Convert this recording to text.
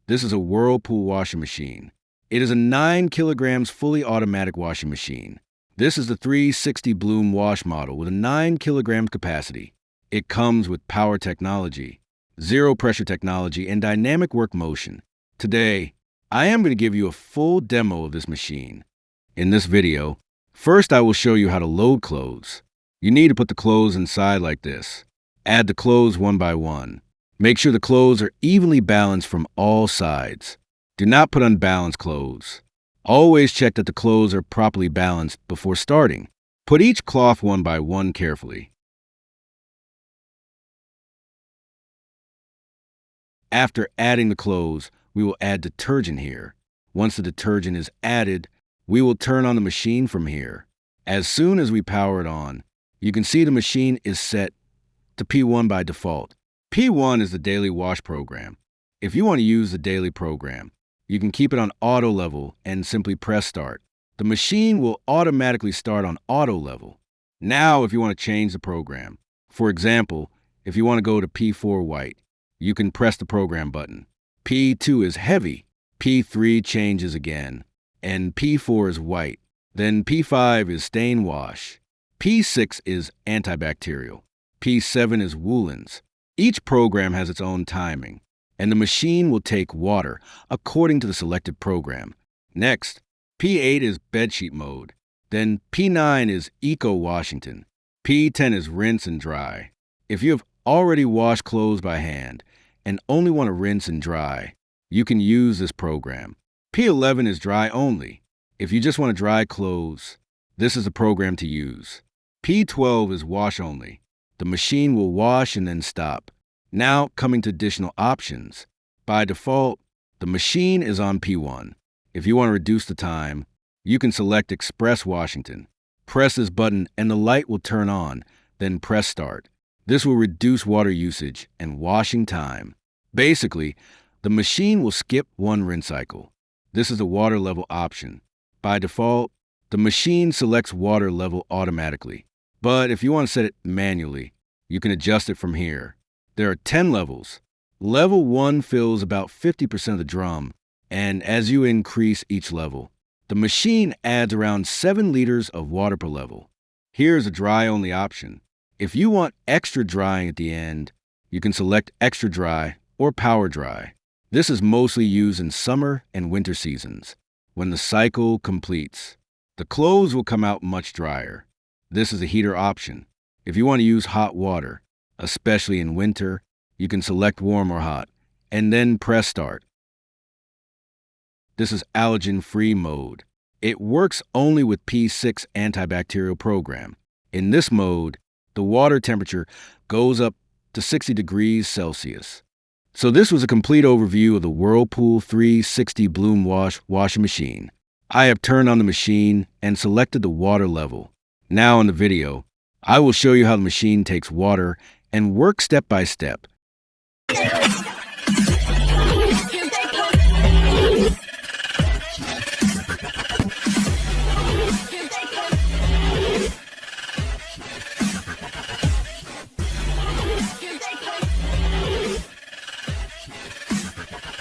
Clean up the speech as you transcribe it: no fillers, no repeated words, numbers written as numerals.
This is a Whirlpool washing machine. It is a 9 kilograms fully automatic washing machine. This is the 360 Bloom wash model with a 9 kilogram capacity. It comes with power technology, zero pressure technology, and dynamic work motion. Today, I am going to give you a full demo of this machine. In this video, first I will show you how to load clothes. You need to put the clothes inside like this. Add the clothes one by one. Make sure the clothes are evenly balanced from all sides. Do not put unbalanced clothes. Always check that the clothes are properly balanced before starting. Put each cloth one by one carefully. After adding the clothes, we will add detergent here. Once the detergent is added, we will turn on the machine from here. As soon as we power it on, you can see the machine is set to P1 by default. P1 is the daily wash program. If you want to use the daily program, you can keep it on auto level and simply press start. The machine will automatically start on auto level. Now, if you want to change the program, for example, if you want to go to P4 white, you can press the program button. P2 is heavy, P3 changes again, and P4 is white. Then P5 is stain wash, P6 is Anti-Bacterial, P7 is Woolens. Each program has its own timing, and the machine will take water according to the selected program. Next, P8 is Bedsheet mode. Then P9 is Eco Washington. P10 is rinse and dry. If you have already washed clothes by hand and only want to rinse and dry, you can use this program. P11 is dry only. If you just want to dry clothes, this is the program to use. P12 is wash only. The machine will wash and then stop. Now, coming to additional options. By default, the machine is on P1. If you want to reduce the time, you can select Express Washington. Press this button and the light will turn on, then press start. This will reduce water usage and washing time. Basically, the machine will skip one rinse cycle. This is the water level option. By default, the machine selects water level automatically. But if you want to set it manually, you can adjust it from here. There are 10 levels. Level 1 fills about 50% of the drum, and as you increase each level, the machine adds around 7 liters of water per level. Here's a dry-only option. If you want extra drying at the end, you can select extra dry or power dry. This is mostly used in summer and winter seasons. When the cycle completes, the clothes will come out much drier. This is a heater option. If you want to use hot water, especially in winter, you can select warm or hot, and then press start. This is allergen-free mode. It works only with P6 antibacterial program. In this mode, the water temperature goes up to 60 degrees Celsius. So this was a complete overview of the Whirlpool 360 Bloom washing machine. I have turned on the machine and selected the water level. Now in the video, I will show you how the machine takes water and works step by step.